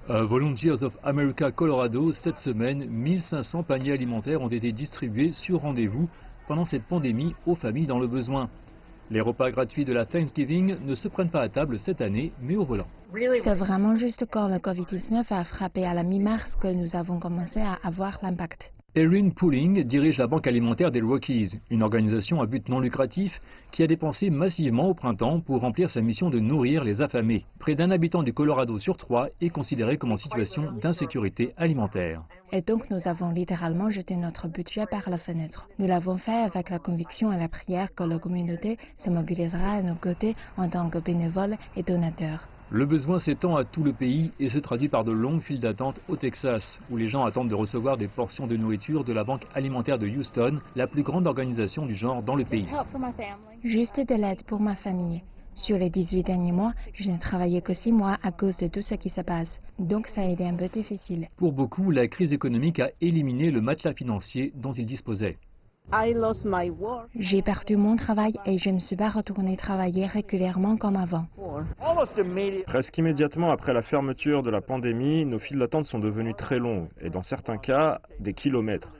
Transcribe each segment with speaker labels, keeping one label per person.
Speaker 1: À Volunteers of America Colorado, cette semaine, 1500 paniers alimentaires ont été distribués sur rendez-vous pendant cette pandémie aux familles dans le besoin. Les repas gratuits de la Thanksgiving ne se prennent pas à table cette année, mais au volant.
Speaker 2: C'est vraiment juste quand le Covid-19 a frappé à la mi-mars que nous avons commencé à avoir l'impact.
Speaker 1: Erin Pooling dirige la Banque alimentaire des Rockies, une organisation à but non lucratif qui a dépensé massivement au printemps pour remplir sa mission de nourrir les affamés. Près d'un habitant du Colorado sur 3 est considéré comme en situation d'insécurité alimentaire.
Speaker 2: Et donc nous avons littéralement jeté notre budget par la fenêtre. Nous l'avons fait avec la conviction et la prière que la communauté se mobilisera à nos côtés en tant que bénévoles et donateurs.
Speaker 1: Le besoin s'étend à tout le pays et se traduit par de longues files d'attente au Texas, où les gens attendent de recevoir des portions de nourriture de la Banque alimentaire de Houston, la plus grande organisation du genre dans le pays.
Speaker 2: Juste de l'aide pour ma famille. Sur les 18 derniers mois, je n'ai travaillé que 6 mois à cause de tout ce qui se passe. Donc ça a été un peu difficile.
Speaker 1: Pour beaucoup, la crise économique a éliminé le matelas financier dont ils disposaient.
Speaker 2: J'ai perdu mon travail et je ne suis pas retourné travailler régulièrement comme avant.
Speaker 3: Presque immédiatement après la fermeture de la pandémie, nos files d'attente sont devenues très longues et dans certains cas, des kilomètres.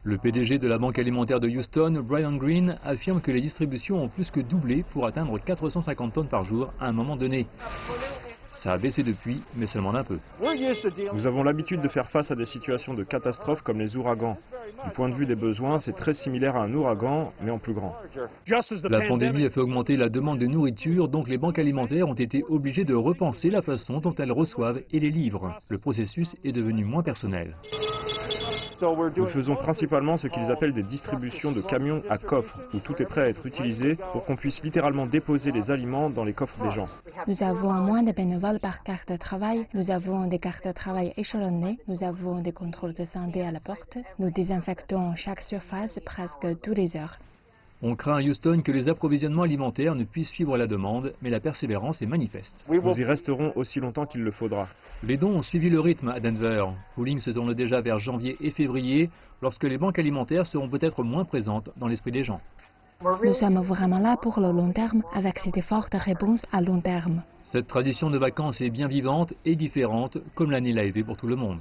Speaker 1: Le PDG de la Banque alimentaire de Houston, Brian Green, affirme que les distributions ont plus que doublé pour atteindre 450 tonnes par jour à un moment donné. Ça a baissé depuis, mais seulement d'un peu.
Speaker 3: Nous avons l'habitude de faire face à des situations de catastrophe comme les ouragans. Du point de vue des besoins, c'est très similaire à un ouragan, mais en plus grand.
Speaker 1: La pandémie a fait augmenter la demande de nourriture, donc les banques alimentaires ont été obligées de repenser la façon dont elles reçoivent et les livrent. Le processus est devenu moins personnel.
Speaker 3: Nous faisons principalement ce qu'ils appellent des distributions de camions à coffres, où tout est prêt à être utilisé pour qu'on puisse littéralement déposer les aliments dans les coffres des gens.
Speaker 2: Nous avons moins de bénévoles par carte de travail, nous avons des cartes de travail échelonnées, nous avons des contrôles de santé à la porte, nous désinfectons chaque surface presque tous les heures.
Speaker 1: On craint à Houston que les approvisionnements alimentaires ne puissent suivre la demande, mais la persévérance est manifeste.
Speaker 3: Nous y resterons aussi longtemps qu'il le faudra.
Speaker 1: Les dons ont suivi le rythme à Denver. Pooling se tourne déjà vers janvier et février, lorsque les banques alimentaires seront peut-être moins présentes dans l'esprit des gens.
Speaker 2: Nous sommes vraiment là pour le long terme, avec cet effort de réponse à long terme.
Speaker 1: Cette tradition de vacances est bien vivante et différente, comme l'année l'a été pour tout le monde.